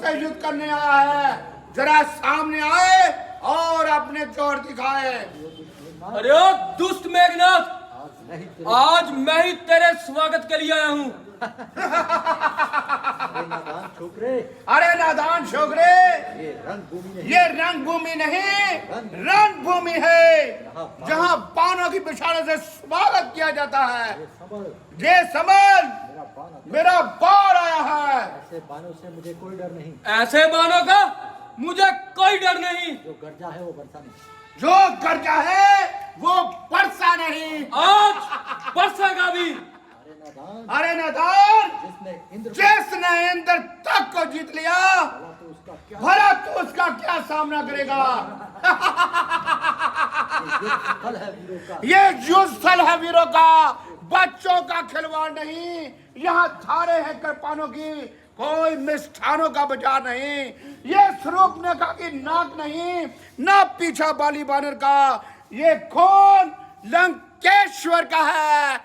से युद्ध करने आया है, जरा सामने आए और अपने जोर दिखाए। अरे ओ दुष्ट मेघनाथ, आज मैं ही तेरे स्वागत के लिए आया हूँ। अरे नादान छोकरे, ये रंगभूमि नहीं, रणभूमि है, जहाँ बाणों की पिछाड़े से स्वागत किया जाता है। ये समझ, मेरा बाण आया है। ऐसे बाणों से मुझे कोई डर नहीं। ऐसे बाणों का मुझे कोई डर नहीं। जो गर्जा है वो बरसा नहीं। जो गर्जा है वो बरसा नहीं। आज बरसेगा भी। अरे नादान, जिसने इंद्र तक को जीत लिया, भला तो उसका क्या सामना करेगा। ये युद्ध स्थल है वीरों का, बच्चों का खिलवाड़ नहीं। यहाँ थारे हैं कृपानों की, कोई मिष्ठानों का बाजार नहीं। ये स्वरूपनेखा की नाक नहीं, ना पीछा बाली बानर का। ये खून लंकेश्वर का है।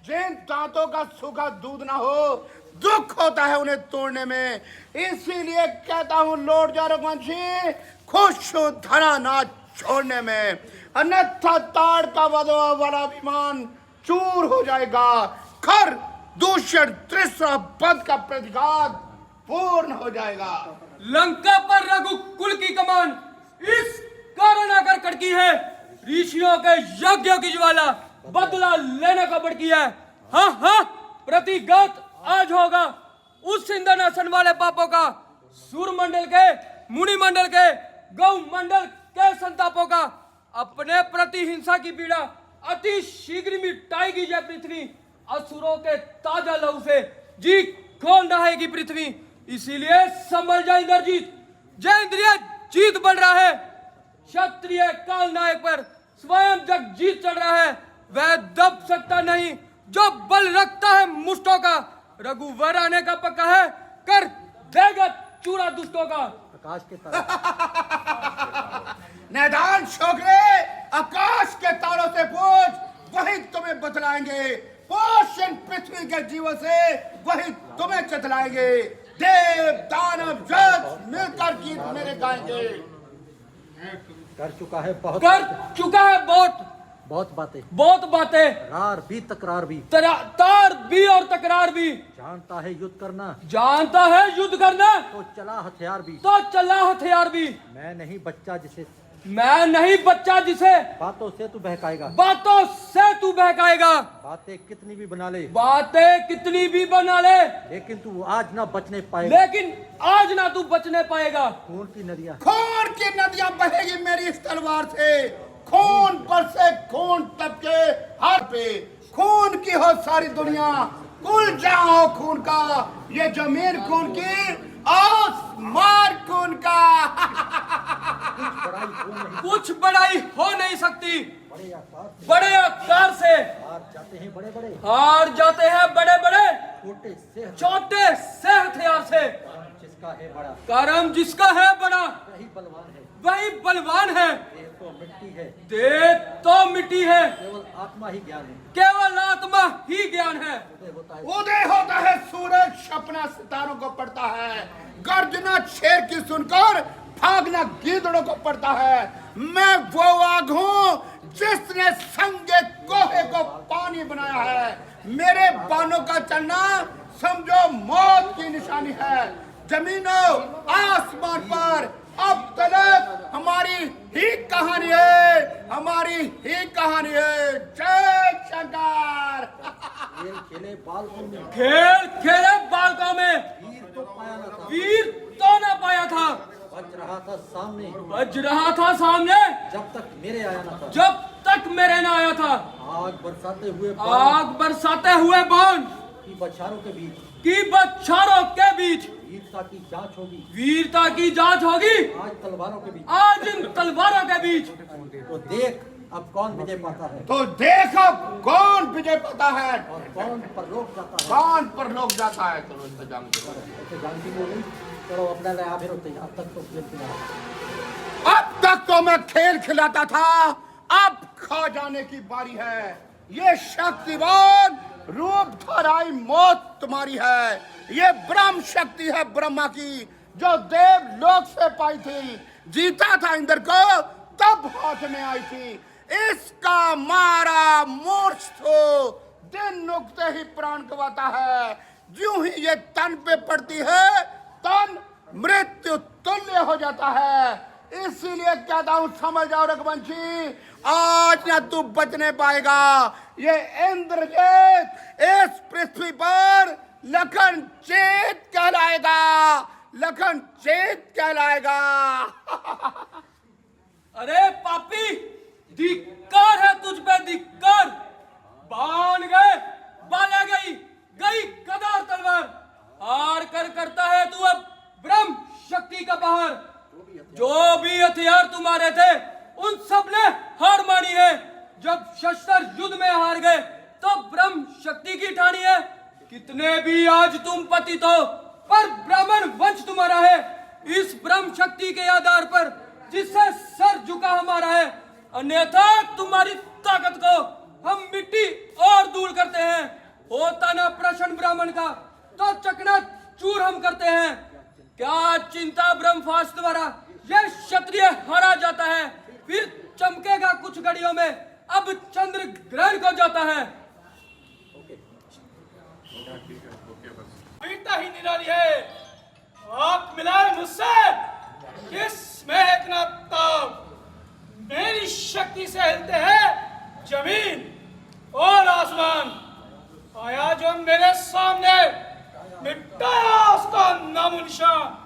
जिन दांतों का सूखा दूध ना हो, दुख होता है उन्हें तोड़ने में। इसीलिए कहता हूँ लौट जा रघुवंशी, खुश हो धरा ना छोड़ने में, अन्यथा ताड़ का वधवा वाला अभिमान चूर हो जाएगा। खर दूषण तृष्णा पद का प्रतिघात पूर्ण हो जाएगा। लंका पर रघुकुल की कमान इस कारण आकर कड़की है। ऋषियों के यज्ञों की ज्वाला बदला लेने को बढ़की है। हाँ हाँ, प्रतिघात आज होगा उस इंद्रनाशन वाले पापों का, सूर्य मंडल के, मुनि मंडल के, गौ मंडल के संतापों का। अपने प्रति हिंसा की पीड़ा अति शीघ्र मिटाएगी यह पृथ्वी। असुरों के ताजा लहू से जी खोल रहेगी पृथ्वी। इसीलिए संभल जा इंद्रजीत, जय इंद्रिय जीत बन रहा है। क्षत्रिय काल नायक पर स्वयं जग जीत चढ़ रहा है। वह दब सकता नहीं जो बल रखता है मुष्टों का। रघुवर आने का पक्का है, कर देगा चूरा दुष्टों का। आकाश के तारे मैदान छोकरे, आकाश के तारों से पूछ, वही तुम्हें बतलाएंगे। पोषण पृथ्वी के जीवों से वही तुम्हें चतलाएंगे। देव दानव जग मिलकर गीत मेरे गाएंगे। कर चुका है बहुत, कर चुका है बहुत बातें, बहुत बातें, रार भी तकरार भी, तार भी और तकरार भी। जानता है युद्ध करना, जानता है युद्ध करना, तो चला हथियार भी, तो चला हथियार भी। मैं नहीं बच्चा जिसे बातों से तू बहकाएगा, बातों से तू बहकाएगा। बातें कितनी भी बना ले, बातें कितनी भी बना ले, लेकिन तू आज ना बचने पाएगा। लेकिन आज ना तू बचने पाएगा। खून की नदियां बहेगी मेरी इस तलवार से। खून पर से खून टपके हर पे, खून की हो सारी दुनिया, कुल जाओ खून का। ये जमीन खून की, आसमान खून का। कुछ बड़ाई हो नहीं सकती। बड़े आकार से हार जाते हैं बड़े बड़े, हार जाते हैं बड़े बड़े, छोटे से हथियार से। जिसका है बड़ा, कर्म जिसका है बड़ा, वही बलवान है, वही बलवान है। देह तो मिट्टी है, देह तो मिट्टी है, केवल आत्मा ही ज्ञान है, केवल आत्मा ही ज्ञान है। उदय होता है सूरज, सपना सितारों को पड़ता है। गर्जना शेर की सुनकर भागना गीदड़ों को पड़ता है। मैं वो आग हूँ जिसने संगे कोहे को पानी बनाया है। मेरे बाणों का चलना समझो मौत की निशानी है। जमीनों आसमान पर अब तक हमारी ही कहानी है, हमारी ही कहानी है। जय शंकर। खेल खेले बालकों में, खेल खेले बालकों में, वीर तो पाया न था, वीर तो न पाया था। बज रहा था सामने, बज रहा था सामने, जब तक मेरे आया न था। जब तक मेरे न आया था। आग बरसाते हुए आग बरसाते हुए बाण की बछारों के बीच, की बच्छारों के बीच वीरता की जांच होगी, वीरता की जांच होगी। आज तलवारों के बीच। आज इन तलवारों के बीच। तो देख अब कौन विजय पाता है, तो देखो कौन विजय पाता है और कौन परलोक जाता है। कौन पर लोग जाता है। चलो इंतजाम करो। ऐसे जानती नहीं, चलो अपना ले आ फिर होते हैं। अब तक तो खेल खिला, अब तक तो मैं खेल खिलाता था, अब खा जाने की बारी है। ये शक्तिवान रूप धराई मौत तुम्हारी है। ये ब्रह्म शक्ति है ब्रह्मा की, जो देव लोक से पाई थी। जीता था इंद्र को तब हाथ में आई थी। इसका मारा मूर्छ तो दिन नुकते ही प्राण गवाता है। यूं ही ये तन पे पड़ती है, तन मृत्यु तुल्य हो जाता है। इसीलिए कहता हूं, समझ जाओ रघुवंशी, आज ना तू बचने पाएगा। ये इंद्रजीत इस पृथ्वी पर लखन चेत कहलाएगा, लखन चेत कहलाएगा। अरे पापी, धिक्कार है तुझ पे, धिक्कार। बाण गए, बाला गई, गई कदार तलवार। हार कर करता है तू अब ब्रह्म शक्ति का बहार। जो भी हथियार तुम्हारे थे उन सब ने हार मानी है। जब शस्त्र युद्ध में हार गए तो ब्रह्म शक्ति की ठानी है। कितने भी आज तुम पतित हो, पर ब्राह्मण वंश तुम्हारा है। इस ब्रह्म शक्ति के आधार पर जिससे सर झुका हमारा है, अन्यथा तुम्हारी ताकत को हम मिट्टी और दूर करते हैं। होता ना प्रश्न ब्राह्मण का तो चकना चूर हम करते हैं। क्या चिंता ब्रह्मफास्ट द्वारा यह क्षत्रिय हारा जाता है, फिर चमकेगा कुछ घड़ियों में, अब चंद्र ग्रहण को जाता है। पीता ही निराली है, आप मिलाए मुझसे किस महकना ताव। मेरी शक्ति से हिलते हैं जमीन और आसमान। आया जो मेरे सामने, मिटाया उसका नामो निशान।